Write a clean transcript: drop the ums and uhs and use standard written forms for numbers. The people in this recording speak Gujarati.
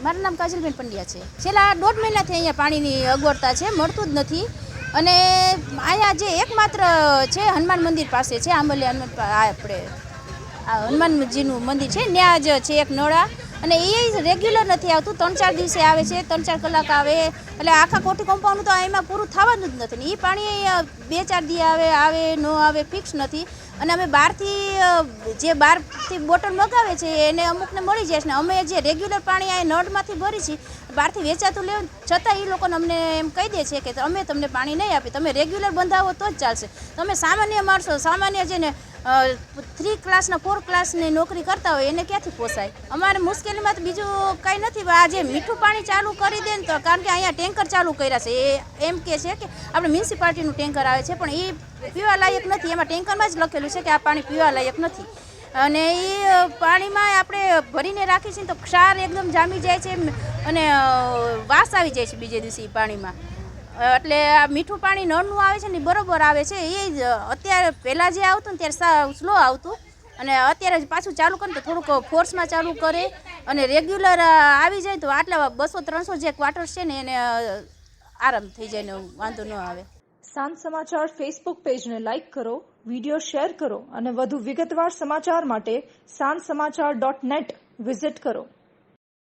મારું નામ કાજલબેન પંડ્યા છે. છેલ્લા 1.5 મહિનાથી અહીંયા પાણીની અગવડતા છે, મળતું જ નથી. અને અહીંયા જે એકમાત્ર છે હનુમાન મંદિર પાસે છે, આંબલિયા આપણે હનુમાનજીનું મંદિર છે, ત્યાં જ છે એક નળા, અને એ રેગ્યુલર નથી આવતું. 3-4 દિવસે આવે છે, 3-4 કલાક આવે, એટલે આખા કોઠી કમ્પાઉન્ડ તો એમાં પૂરું થવાનું જ નથી. ને એ પાણી 2-4 દી આવે ન આવે, ફિક્સ નથી. અને અમે બહારથી બોટલ મગાવે છે એને અમુકને મળી જાય છે, ને અમે જે રેગ્યુલર પાણી આ નળમાંથી ભરી છીએ, બહારથી વેચાતું લેવું છતાં એ લોકોને અમને એમ કહી દે છે કે અમે તમને પાણી નહીં આપીએ, તમે રેગ્યુલર બંધાવો તો જ ચાલશે. તમે સામાન્ય માણસો, સામાન્ય જેને 3 ક્લાસના 4 ક્લાસની નોકરી કરતા હોય એને ક્યાંથી પોસાય? અમારે મુશ્કેલીમાં તો બીજું કાંઈ નથી. આ જે મીઠું પાણી ચાલુ કરી દે ને, તો કારણ કે અહીંયા ટેન્કર ચાલુ કર્યા છે, એ એમ કહે છે કે આપણે મ્યુનિસિપાલિટીનું ટેન્કર આવે છે, પણ એ પીવા લાયક નથી. એમાં ટેન્કરમાં જ લખેલું છે કે આ પાણી પીવા લાયક નથી. અને એ પાણીમાં આપણે ભરીને રાખીએ છીએ તો ક્ષાર એકદમ જામી જાય છે અને વાસ આવી જાય છે બીજે દિવસે એ પાણીમાં. એટલે આ મીઠું પાણી નળનું આવે છે ને બરોબર આવે છે. એ જ અત્યારે પહેલાં જે આવતું ને ત્યારે સ્લો આવતું, અને અત્યારે પાછું ચાલુ કરે તો થોડુંક ફોર્સમાં ચાલુ કરે, અને રેગ્યુલર આવી જાય તો આટલા 200-300 જે ક્વાર્ટર્સ છે ને એને આરામ થઈ જાય ને વાંધો ન આવે. સાંજ સમાચાર ફેસબુક પેજને લાઇક કરો, વિડીયો શેર કરો અને વધુ વિગતવાર સમાચાર માટે sanssamachar.net વિઝિટ કરો.